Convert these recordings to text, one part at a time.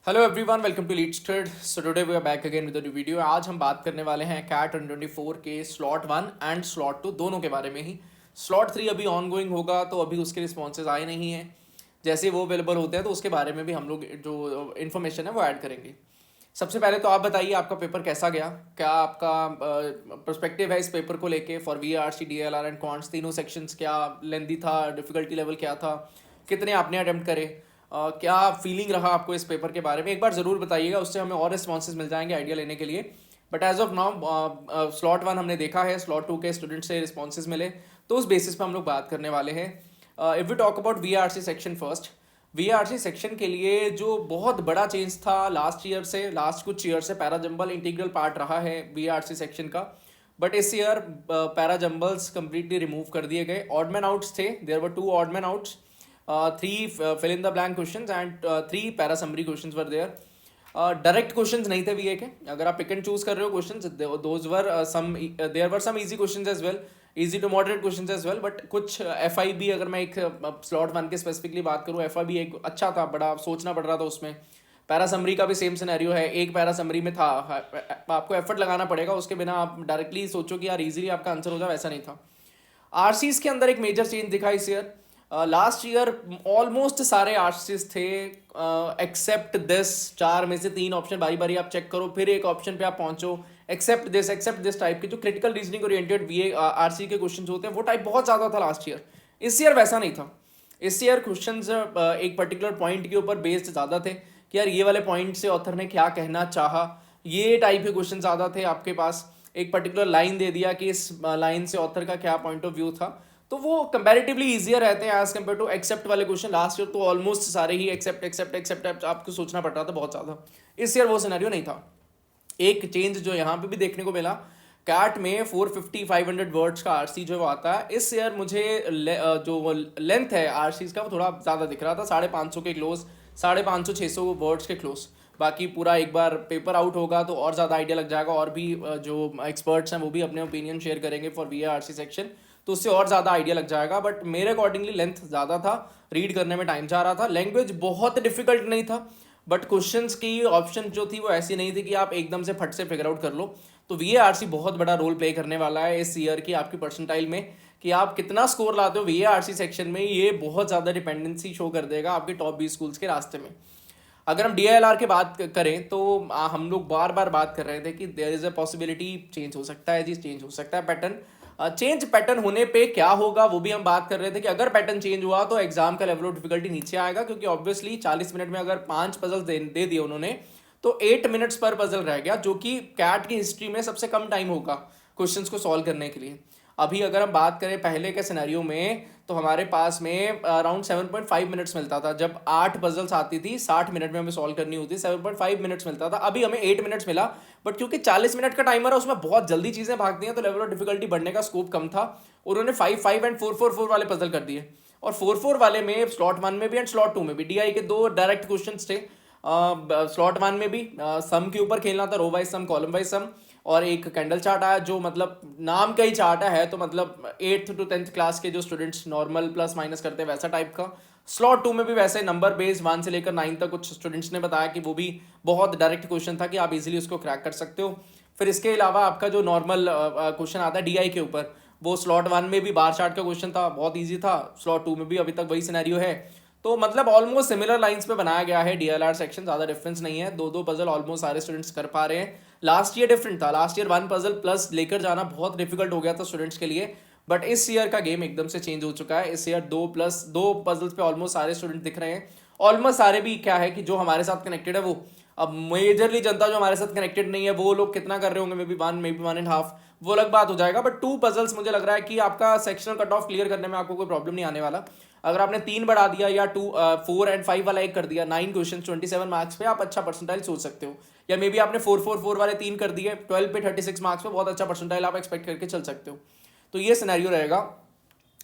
Hello everyone, welcome to Leeds trade. So today we are back again with a new video. आज हम बात करने वाले हैं कैट 2024 के स्लॉट 1 एंड स्लॉट 2 दोनों के बारे में ही। स्लॉट 3 अभी ऑन गोइंग होगा, तो अभी उसके रिस्पॉन्सेज आए नहीं हैं। जैसे वो अवेलेबल होते हैं तो उसके बारे में भी हम लोग जो इन्फॉर्मेशन है वो ऐड करेंगे। सबसे पहले तो आप बताइए आपका पेपर कैसा गया, क्या आपका पर्सपेक्टिव है इस पेपर को लेके for V R C D L R and quants. तीनों सेक्शंस क्या लेंदी था, डिफिकल्टी लेवल क्या था, कितने आपने अटेम्प्ट करे, क्या फीलिंग रहा आपको इस पेपर के बारे में, एक बार ज़रूर बताइएगा। उससे हमें और रिस्पॉन्सेज मिल जाएंगे आइडिया लेने के लिए। But as of now slot 1 हमने देखा है, स्लॉट 2 के स्टूडेंट से रिस्पॉन्सेज मिले, तो उस बेसिस पे हम लोग बात करने वाले हैं। If we talk about V R C section first, VRC section के लिए जो बहुत बड़ा चेंज था लास्ट ईयर से, लास्ट कुछ ईयर से पैराजंबल इंटीग्रल पार्ट रहा है वीआरसी सेक्शन का। बट इस ईयर पैराजंबल्स कंप्लीटली रिमूव कर दिए गए। ऑडमैन आउट्स थे, there were 2 odd man outs, 3 fill in the blank questions and 3 para summary questions were there. Direct questions नहीं थे वीए के। अगर आप पिक एंड चूज कर रहे हो questions, those were some, there were some easy questions as well, easy to moderate questions as well. But कुछ F I B, अगर मैं एक स्लॉट 1 के स्पेसिफिकली बात करूँ, एफ आई बी एक अच्छा था, बड़ा सोचना पड़ रहा था उसमें। पैरा समरी का भी सेम सिनेरियो है, एक पैरा समरी में था, आपको एफर्ट लगाना पड़ेगा, उसके बिना आप डायरेक्टली सोचो कि यार इजीली आपका आंसर हो जाए, वैसा नहीं था। आरसीज के अंदर एक मेजर चेंज दिखा इस ईयर। लास्ट ईयर ऑलमोस्ट सारे आरसीज थे एक्सेप्ट दिस। 4 में से 3 ऑप्शन बारी बारी आप चेक करो, फिर एक ऑप्शन पे आप पहुंचो एक्सेप्ट दिस टाइप के जो critical reasoning oriented V RC के क्वेश्चन होते हैं, वो टाइप बहुत ज़्यादा था लास्ट ईयर। इस ईयर वैसा नहीं था। इस ईयर क्वेश्चंस एक पर्टिकुलर पॉइंट के ऊपर बेस्ड ज़्यादा थे कि यार ये वाले पॉइंट से ऑथर ने क्या कहना चाहा, ये टाइप के क्वेश्चन ज़्यादा थे आपके पास। एक पर्टिकुलर लाइन दे दिया कि इस लाइन से ऑथर का क्या पॉइंट ऑफ व्यू था, तो वो कंपैरेटिवली इजियर रहते हैं एज कम्पेयर टू एक्सेप्ट वाले क्वेश्चन। लास्ट ईयर तो ऑलमोस्ट सारे ही एक्सेप्ट एक्सेप्ट एक्सेप्ट आपको सोचना पड़ रहा था बहुत ज़्यादा। इस ईयर वो सिनेरियो नहीं था। एक चेंज जो यहाँ पे भी देखने को मिला, कैट में 450-500 वर्ड्स का आरसी जो आता है, इस ईयर मुझे जो लेंथ है आरसी का वो थोड़ा ज़्यादा दिख रहा था, 550 के क्लोज, 550-600 वर्ड्स के क्लोज। बाकी पूरा एक बार पेपर आउट होगा तो और ज़्यादा आइडिया लग जाएगा, और भी जो एक्सपर्ट्स हैं वो भी अपने ओपिनियन शेयर करेंगे for V R C section, तो उससे और ज़्यादा आइडिया लग जाएगा। बट मेरे अकॉर्डिंगली लेंथ ज़्यादा था, रीड करने में टाइम जा रहा था। लैंग्वेज बहुत डिफिकल्ट नहीं था, बट क्वेश्चंस की ऑप्शन जो थी वो ऐसी नहीं थी कि आप एकदम से फट से फिगर आउट कर लो। तो वीएआरसी बहुत बड़ा रोल प्ले करने वाला है इस ईयर की आपकी परसेंटाइल में, कि आप कितना स्कोर लाते हो वीएआरसी सेक्शन में, ये बहुत ज़्यादा डिपेंडेंसी शो कर देगा आपके टॉप 20 स्कूल्स के रास्ते में। अगर हम डीएलआर की बात करें तो हम लोग बार बार बात कर रहे थे कि there is a possibility change हो सकता है जी, चेंज हो सकता है पैटर्न। चेंज पैटर्न होने पे क्या होगा वो भी हम बात कर रहे थे कि अगर पैटर्न चेंज हुआ तो एग्जाम का लेवल ऑफ डिफिकल्टी नीचे आएगा, क्योंकि ऑब्वियसली 40 मिनट में अगर 5 पजल दे दिए उन्होंने तो 8 मिनट्स पर पजल रह गया, जो कि कैट की हिस्ट्री में सबसे कम टाइम होगा क्वेश्चंस को सॉल्व करने के लिए। अभी अगर हम बात करें पहले के सिनेरियो में, तो हमारे पास में अराउंड 7.5 मिनट्स मिलता था। जब 8 पजल्स आती थी 60 मिनट में हमें सॉल्व करनी होती, 7.5 मिनट्स मिलता था। अभी हमें 8 मिनट्स मिला, बट क्योंकि 40 मिनट का टाइमर है उसमें बहुत जल्दी चीज़ें भागती हैं, तो लेवल ऑफ डिफिकल्टी बढ़ने का स्कोप कम था। उन्होंने 5-5 एंड 4-4-4 वाले पजल कर दिए, और 4-4 वाले में स्लॉट 1 में भी एंड स्लॉट 2 में भी डीआई के 2 डायरेक्ट क्वेश्चन थे। स्लॉट 1 में भी सम के ऊपर खेलना था, रो वाइज सम, कॉलम वाइज सम, और एक कैंडल चार्ट आया जो मतलब नाम का ही चार्ट है, तो मतलब 8th to 10th क्लास के जो स्टूडेंट्स नॉर्मल प्लस माइनस करते हैं वैसा टाइप का। स्लॉट 2 में भी वैसे नंबर बेस्ड 1 से लेकर 9 तक कुछ स्टूडेंट्स ने बताया कि वो भी बहुत डायरेक्ट क्वेश्चन था कि आप इजीली उसको क्रैक कर सकते हो। फिर इसके अलावा आपका जो नॉर्मल क्वेश्चन आता है डीआई के ऊपर, वो स्लॉट 1 में भी बार चार्ट का क्वेश्चन था, बहुत ईजी था। स्लॉट 2 में भी अभी तक वही सिनेरियो है, तो मतलब ऑलमोस्ट सिमिलर लाइंस पे बनाया गया है डीएलआर सेक्शन, ज़्यादा डिफरेंस नहीं है। 2-2 पजल ऑलमोस्ट सारे स्टूडेंट्स कर पा रहे हैं। लास्ट ईयर डिफरेंट था, लास्ट ईयर 1 पजल प्लस लेकर जाना बहुत डिफिकल्ट हो गया था स्टूडेंट्स के लिए, बट इस ईयर का गेम एकदम से चेंज हो चुका है। इस ईयर 2+2 पजल्स पे ऑलमोस्ट सारे स्टूडेंट दिख रहे हैं। ऑलमोस्ट सारे भी क्या है कि जो हमारे साथ कनेक्टेड है वो, अब मेजरली जनता जो हमारे साथ कनेक्टेड नहीं है वो लोग कितना कर रहे होंगे, मे बी 1, मे बी 1.5, वो अलग बात हो जाएगा। बट 2 पजल्स मुझे लग रहा है कि आपका सेक्शनल कट ऑफ क्लियर करने में आपको कोई प्रॉब्लम नहीं आने वाला। अगर आपने 3 बढ़ा दिया या 4 एंड 5 वाला एक कर दिया, 9 क्वेश्चन 27 मार्क्स पे आप अच्छा परसेंटाइल सोच सकते हो। या मे बी आपने 4-4-4 वाले 3 कर दिए 12 पे 36 मार्क्स पे, बहुत अच्छा परसेंटाइल आप एक्सपेक्ट करके चल सकते हो। तो ये सिनेरियो रहेगा।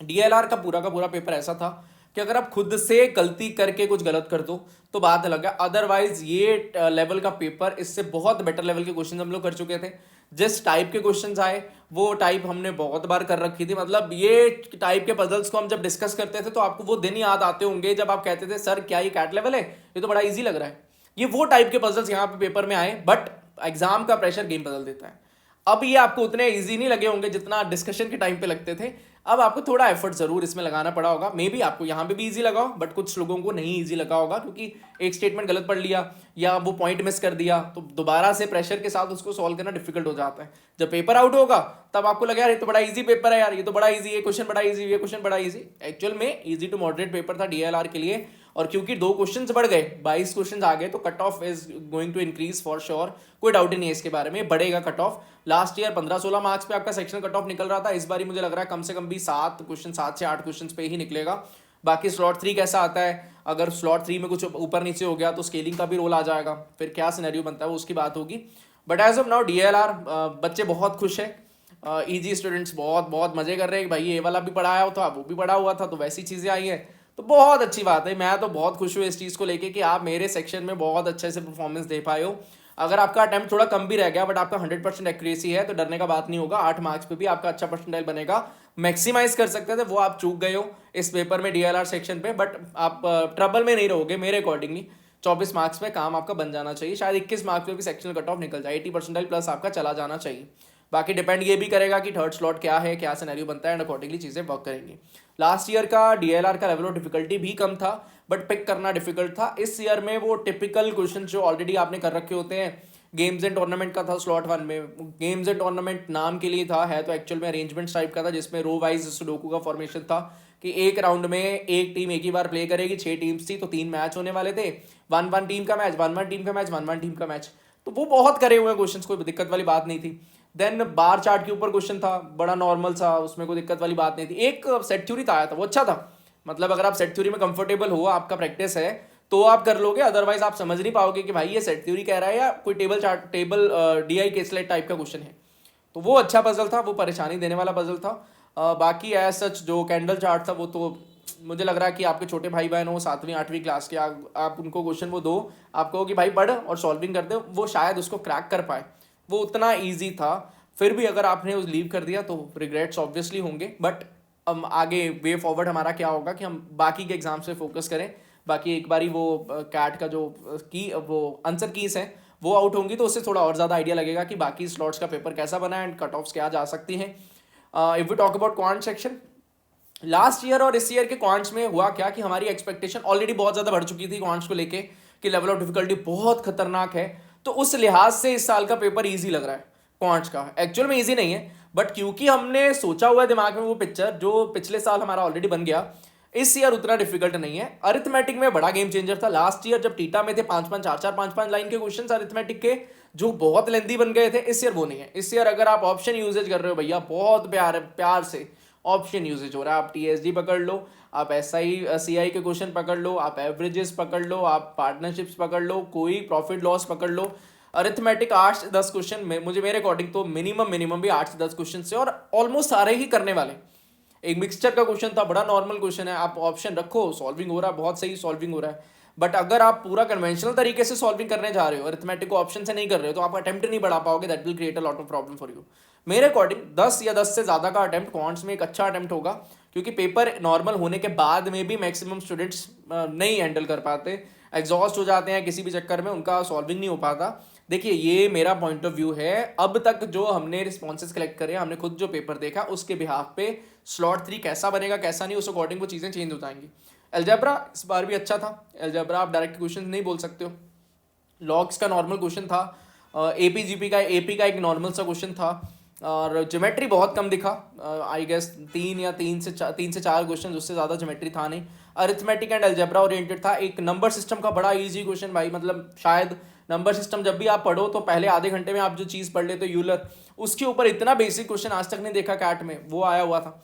डीएलआर का पूरा पेपर ऐसा था कि अगर आप खुद से गलती करके कुछ गलत कर दो तो बात अलग है, अदरवाइज ये लेवल का पेपर, इससे बहुत बेटर लेवल के क्वेश्चन हम लोग कर चुके थे। जिस टाइप के क्वेश्चंस आए वो टाइप हमने बहुत बार कर रखी थी। मतलब ये टाइप के पजल्स को हम जब डिस्कस करते थे तो आपको वो दिन याद आते होंगे जब आप कहते थे सर क्या ये कैट लेवल है, ये तो बड़ा इजी लग रहा है। ये वो टाइप के पजल्स यहाँ पे पेपर में आए, बट एग्जाम का प्रेशर गेम बदल देता है। अब ये आपको उतने इजी नहीं लगे होंगे जितना डिस्कशन के टाइम पे लगते थे। अब आपको थोड़ा एफर्ट जरूर इसमें लगाना पड़ा होगा। मे बी आपको यहाँ पे भी इजी लगा हो, बट कुछ लोगों को नहीं इजी लगा होगा, क्योंकि एक स्टेटमेंट गलत पढ़ लिया या वो पॉइंट मिस कर दिया, तो दोबारा से प्रेशर के साथ उसको सॉल्व करना डिफिकल्ट हो जाता है। जब पेपर आउट होगा तब आपको लगा यार ये तो बड़ा इजी पेपर है यार, ये तो बड़ा इजी, ये क्वेश्चन बड़ा इजी, ये क्वेश्चन बड़ा इजी। एक्चुअल में इजी टू मॉडरेट पेपर था डीएलआर के लिए, और क्योंकि 2 क्वेश्चंस बढ़ गए, 22 क्वेश्चंस आ गए, तो cut off is going to increase for sure. कोई डाउट ही नहीं है इसके बारे में, बढ़ेगा cut off. Last year 15-16 marks पे आपका सेक्शन कट ऑफ निकल रहा था, इस बार मुझे लग रहा है कम से कम भी 7 से 8 क्वेश्चन पे ही निकलेगा। बाकी स्लॉट 3 कैसा आता है, अगर स्लॉट 3 में कुछ ऊपर नीचे हो गया तो स्केलिंग का भी रोल आ जाएगा, फिर क्या सिनेरियो बनता है वो उसकी बात होगी। But as of now DLR बच्चे बहुत खुश है, ईजी स्टूडेंट्स बहुत बहुत मजे कर रहे हैं। भाई ये वाला भी पढ़ाया था, वो भी पढ़ा हुआ था, तो वैसी चीज़ें आई है, तो बहुत अच्छी बात है। मैं तो बहुत खुश हूँ इस चीज़ को लेके कि आप मेरे सेक्शन में बहुत अच्छे से परफॉर्मेंस दे पाए हो। अगर आपका अटेम्प्ट थोड़ा कम भी रह गया, बट आपका 100% एक्यूरेसी है, तो डरने का बात नहीं होगा। 8 मार्क्स पे भी आपका अच्छा परसेंटाइल बनेगा। मैक्सिमाइज कर सकते थे, वो आप चूक गए हो इस पेपर में डीएलआर सेक्शन पे, बट आप ट्रबल में नहीं रहोगे मेरे अकॉर्डिंगली। 24 मार्क्स में काम आपका बन जाना चाहिए, शायद 21 मार्क्स में भी सेक्शनल कट ऑफ निकल जाए, 80% प्लस आपका चला जाना चाहिए। बाकी डिपेंड ये भी करेगा कि थर्ड स्लॉट क्या है, क्या सिनेरियो बनता है, एंड अकॉर्डिंगली चीज़ें वर्क करेंगी। लास्ट ईयर का डीएलआर का लेवल ऑफ डिफिकल्टी भी कम था, बट पिक करना डिफिकल्ट था। इस ईयर में वो टिपिकल क्वेश्चन जो ऑलरेडी आपने कर रखे होते हैं, गेम्स एंड टूर्नामेंट का था स्लॉट 1 में। गेम्स एंड टूर्नामेंट नाम के लिए था, है तो एक्चुअल में अरेंजमेंट टाइप का था, जिसमें रो वाइज सुडोकू का फॉर्मेशन था कि एक राउंड में एक टीम एक ही बार प्ले करेगी। 6 टीम्स थी, तो 3 मैच होने वाले थे, 1-1 टीम का मैच, 1-1 टीम का मैच, 1-1 टीम का मैच। तो वो बहुत करे हुए क्वेश्चन, कोई दिक्कत वाली बात नहीं थी। देन बार चार्ट के ऊपर क्वेश्चन था, बड़ा नॉर्मल सा, उसमें कोई दिक्कत वाली बात नहीं थी। एक सेट थ्योरी था आया था, वो अच्छा था। मतलब अगर आप सेट थ्योरी में कंफर्टेबल हो, आपका प्रैक्टिस है, तो आप कर लोगे, अदरवाइज आप समझ नहीं पाओगे कि भाई ये सेट थ्योरी कह रहा है या कोई टेबल डीआई केसलेट टाइप का क्वेश्चन है। तो वो अच्छा पजल था, वो परेशानी देने वाला पजल था। बाकी एज सच जो कैंडल चार्ट था, वो तो मुझे लग रहा है कि आपके छोटे भाई बहन हो 7वीं 8वीं क्लास के, आप उनको क्वेश्चन वो दो, आप कहो कि भाई पढ़ और सॉल्विंग कर दे, वो शायद उसको क्रैक कर पाए। वो उतना ईजी था। फिर भी अगर आपने उस लीव कर दिया तो रिग्रेट्स ऑब्वियसली होंगे, बट आगे वे फॉरवर्ड हमारा क्या होगा कि हम बाकी के एग्जाम से फोकस करें। बाकी एक बारी वो कैट का जो वो आंसर कीज है वो आउट होंगी, तो उससे थोड़ा और ज़्यादा आइडिया लगेगा कि बाकी स्लॉट्स का पेपर कैसा बना है एंड कट ऑफ्स क्या जा सकती हैं। If we talk about quant section, last year और इस ईयर के क्वांट्स में हुआ क्या कि हमारी एक्सपेक्टेशन ऑलरेडी बहुत ज़्यादा बढ़ चुकी थी क्वांट्स को लेके, कि लेवल ऑफ डिफिकल्टी बहुत खतरनाक है। तो उस लिहाज से इस साल का पेपर ईजी लग रहा है क्वांट्स का। एक्चुअल में ईजी नहीं है, बट क्योंकि हमने सोचा हुआ है दिमाग में वो पिक्चर जो पिछले साल हमारा ऑलरेडी बन गया, इस ईयर उतना डिफिकल्ट नहीं है। अरिथमेटिक में बड़ा गेम चेंजर था। लास्ट ईयर जब टीटा में थे 5-5 4-4 5-5 लाइन के क्वेश्चन अरिथमेटिक के जो बहुत लेंथी बन गए थे, इस ईयर वो नहीं है। इस ईयर अगर आप ऑप्शन यूजेज कर रहे हो भैया, बहुत प्यार से ऑप्शन यूजेज हो रहा है। आप टीएसडी पकड़ लो, आप एसआई सीआई के क्वेश्चन पकड़ लो, आप एवरेजेस पकड़ लो, आप पार्टनरशिप्स पकड़ लो, कोई प्रॉफिट लॉस पकड़ लो। अरिथमेटिक 8 से 10 क्वेश्चन में मुझे मेरे अकॉर्डिंग तो मिनिमम भी 8 से 10 क्वेश्चन से, और ऑलमोस्ट सारे ही करने वाले। एक मिक्सचर का क्वेश्चन था, बड़ा नॉर्मल क्वेश्चन है, आप ऑप्शन रखो, सॉल्विंग हो रहा है, बहुत सही सॉल्विंग हो रहा है। बट अगर आप पूरा कन्वेंशनल तरीके से सॉल्विंग करने जा रहे हो, अरिथमेटिक को ऑप्शन से नहीं कर रहे हो, तो आप अटेम्प्ट नहीं बढ़ा पाओगे। That will create a lot of problem for you. मेरे अकॉर्डिंग 10 या 10 से ज़्यादा का अटेम्प्ट क्वांट्स में एक अच्छा अटेम्प्ट होगा, क्योंकि पेपर नॉर्मल होने के बाद में भी मैक्सिमम स्टूडेंट्स नहीं हैंडल कर पाते, एग्जॉस्ट हो जाते हैं किसी भी चक्कर में, उनका सॉल्विंग नहीं हो पाता। देखिए ये मेरा पॉइंट ऑफ व्यू है। अब तक जो हमने रिस्पॉन्सेज कलेक्ट करे, हमने खुद जो पेपर देखा, उसके बिहाफ पे स्लॉट 3 कैसा बनेगा कैसा नहीं, उस अकॉर्डिंग वो चीज़ें चेंज हो जाएंगी। अलजेब्रा इस बार भी अच्छा था। अलजेब्रा आप डायरेक्ट क्वेश्चन नहीं बोल सकते हो। लॉग्स का नॉर्मल क्वेश्चन था, एपी का एक नॉर्मल सा क्वेश्चन था, और ज्योमेट्री बहुत कम दिखा। आई गेस 3 से 4 क्वेश्चन, उससे ज़्यादा ज्योमेट्री था नहीं। अरिथमेटिक एंड अलजेब्रा ओरिएंटेड था। एक नंबर सिस्टम का बड़ा इजी क्वेश्चन भाई, मतलब शायद नंबर सिस्टम जब भी आप पढ़ो तो पहले आधे घंटे में आप जो चीज़ पढ़ लेते हो यूलर, उसके ऊपर इतना बेसिक क्वेश्चन आज तक नहीं देखा कैट में, वो आया हुआ था।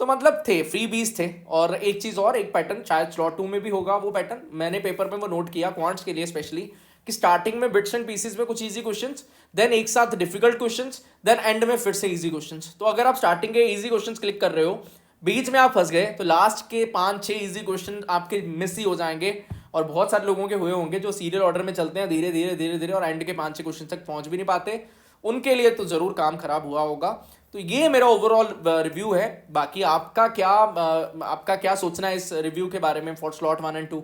तो मतलब थे फ्री बीज थे। और एक चीज़ और, एक पैटर्न शायद स्लॉट 2 में भी होगा, वो पैटर्न मैंने पेपर में वो नोट किया क्वांट्स के लिए स्पेशली, कि स्टार्टिंग में बिट्स एंड पीसेस में कुछ इजी क्वेश्चंस, देन एक साथ डिफिकल्ट क्वेश्चंस, देन एंड में फिर से इजी क्वेश्चंस। तो अगर आप स्टार्टिंग के इजी क्वेश्चंस क्लिक कर रहे हो, बीच में आप फंस गए, तो लास्ट के 5-6 इजी क्वेश्चन आपके मिस ही हो जाएंगे। और बहुत सारे लोगों के हुए होंगे जो सीरियल ऑर्डर में चलते हैं धीरे धीरे और एंड के 5-6 क्वेश्चन तक पहुंच भी नहीं पाते, उनके लिए तो ज़रूर काम खराब हुआ होगा। तो ये मेरा ओवरऑल रिव्यू है। बाकी आपका क्या सोचना है इस रिव्यू के बारे में फॉर स्लॉट 1 एंड 2?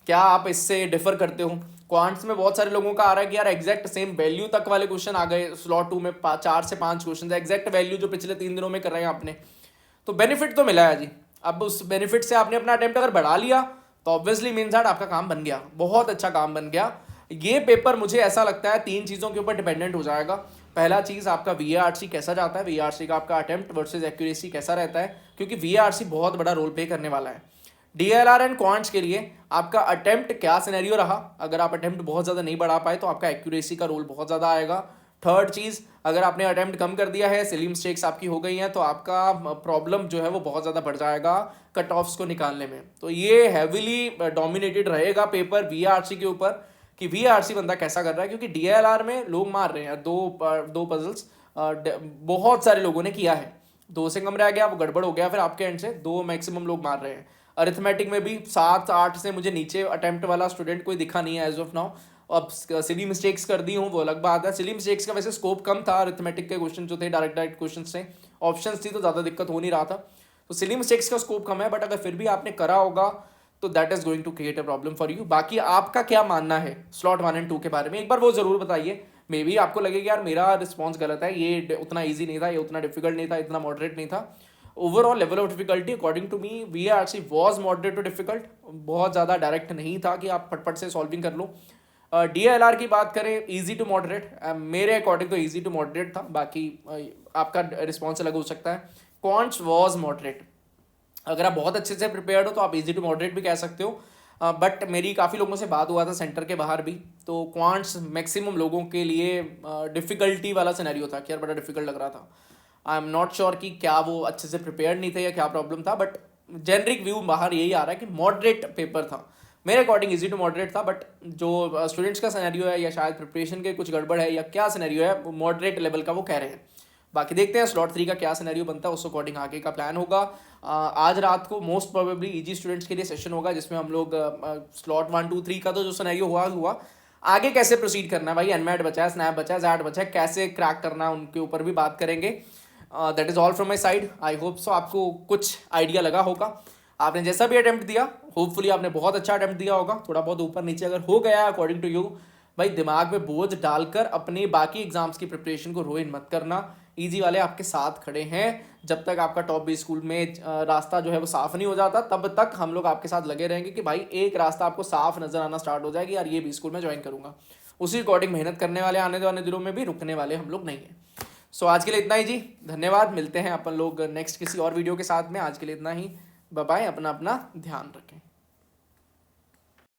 क्या आप इससे डिफर करते हो? क्वांट्स में बहुत सारे लोगों का आ रहा है कि यार एग्जैक्ट सेम वैल्यू तक वाले क्वेश्चन आ गए स्लॉट 2 में, 4 से 5 क्वेश्चन एग्जैक्ट वैल्यू जो पिछले 3 दिनों में कर रहे हैं आपने, तो बेनिफिट तो मिला है जी। अब उस बेनिफिट से आपने अपना अटेम्प्ट अगर बढ़ा लिया तो ऑब्वियसली मीन्स दैट आपका काम बन गया, बहुत अच्छा काम बन गया। ये पेपर मुझे ऐसा लगता है 3 चीज़ों के ऊपर डिपेंडेंट हो जाएगा। पहला चीज़ आपका वीएआरसी कैसा जाता है, वीएआरसी का आपका अटेम्प्ट वर्सेस एक्यूरेसी कैसा रहता है, क्योंकि वीएआरसी बहुत बड़ा रोल प्ले करने वाला है। डीएलआर एंड क्वांट्स के लिए आपका अटेम्प्ट क्या सिनेरियो रहा, अगर आप अटेम्प्ट बहुत ज़्यादा नहीं बढ़ा पाए तो आपका एक्यूरेसी का रोल बहुत ज़्यादा आएगा। थर्ड चीज़, अगर आपने अटेम्प्ट कम कर दिया है, सिली मिस्टेक्स आपकी हो गई हैं, तो आपका प्रॉब्लम जो है वो बहुत ज़्यादा बढ़ जाएगा कट ऑफ्स को निकालने में। तो ये हैविली डोमिनेटेड रहेगा पेपर वीआरसी के ऊपर कि वीआरसी बंदा कैसा कर रहा है, क्योंकि डीएलआर में लोग मार रहे हैं दो पजल्स बहुत सारे लोगों ने किया है, 2 से कम रह गया, वो गड़बड़ हो गया, फिर आपके एंड से 2 मैक्सिमम लोग मार रहे हैं। अरिथमेटिक में भी 7-8 से मुझे नीचे अटेम्प्ट वाला स्टूडेंट कोई दिखा नहीं है एज ऑफ नाउ। अब सिली मिस्टेक्स कर दी हूँ वो अलग बात है, सिली मिस्टेक्स का वैसे स्कोप कम था, अरिथमेटिक के क्वेश्चन जो थे डायरेक्ट क्वेश्चन थे, ऑप्शंस थी तो ज़्यादा दिक्कत हो नहीं रहा था, तो सिली मिस्टेक्स का स्कोप कम है, बट अगर फिर भी आपने करा होगा तो that is going to create a problem for you. बाकी आपका क्या मानना है स्लॉट 1 एंड 2 के बारे में, एक बार वो जरूर बताइए। मे बी आपको लगेगा यार मेरा रिस्पॉन्स गलत है, ये उतना ईजी नहीं था, ये उतना डिफिकल्ट नहीं था, इतना मॉडरेट नहीं था। Overall level of difficulty according to me VRC was moderate to difficult, बहुत ज़्यादा डायरेक्ट नहीं था कि आप फटफट से सॉल्विंग कर लो। डीएलआर की बात करें इजी टू मॉडरेट, मेरे अकॉर्डिंग तो इजी टू मॉडरेट था, बाकी आपका रिस्पॉन्स अलग हो सकता है। क्वांट्स वाज मॉडरेट, अगर आप बहुत अच्छे से प्रिपेयर्ड हो तो आप इजी टू मॉडरेट भी कह सकते हो, बट मेरी काफ़ी लोगों से बात हुआ था सेंटर के बाहर भी, तो क्वांट्स मैक्सिमम लोगों के लिए डिफ़िकल्टी वाला सिनेरियो था कि यार बड़ा डिफिकल्ट लग रहा था। आई एम नॉट श्योर कि क्या वो अच्छे से प्रिपेयर्ड नहीं थे या क्या प्रॉब्लम था, बट जेनरिक व्यू बाहर यही आ रहा है कि मॉडरेट पेपर था, मेरे अकॉर्डिंग इजी टू मॉडरेट था। बट जो स्टूडेंट्स का सिनेरियो है या शायद प्रिपरेशन के कुछ गड़बड़ है या क्या सिनेरियो है, वो मॉडरेट लेवल का वो कह रहे हैं। बाकी देखते हैं स्लॉट 3 का क्या सिनेरियो बनता है, उस अकॉर्डिंग आगे का प्लान होगा। आज रात को मोस्ट प्रोबेबली ईजी स्टूडेंट्स के लिए सेशन होगा, जिसमें हम लोग स्लॉट 1, 2, 3 का तो जो सिनेरियो हुआ आगे कैसे प्रोसीड करना है, भाई एनमैट बचा है, स्नैप बचा है, जैट बचा है, कैसे क्रैक करना है उनके ऊपर भी बात करेंगे। That is all from my side. I hope so आपको कुछ आइडिया लगा होगा। आपने जैसा भी अटेम्प्ट दिया, होपफुली आपने बहुत अच्छा अटेम्प्ट दिया होगा, थोड़ा बहुत ऊपर नीचे अगर हो गया अकॉर्डिंग टू यू, भाई दिमाग में बोझ डालकर अपने बाकी एग्जाम्स की प्रिपरेशन को रोइन मत करना। इजी वाले आपके साथ खड़े हैं, जब तक आपका टॉप बी स्कूल में रास्ता जो है वो साफ नहीं हो जाता, तब तक हम लोग आपके साथ लगे रहेंगे कि भाई एक रास्ता आपको साफ नजर आना स्टार्ट हो जाएगी, यार ये बी स्कूल में ज्वाइन करूंगा, उसी अकॉर्डिंग मेहनत करने वाले, आने वाले दिनों में भी रुकने वाले हम लोग नहीं हैं। सो आज के लिए इतना ही जी, धन्यवाद। मिलते हैं अपन लोग नेक्स्ट किसी और वीडियो के साथ में, आज के लिए इतना ही, बाय बाय, अपना अपना ध्यान रखें।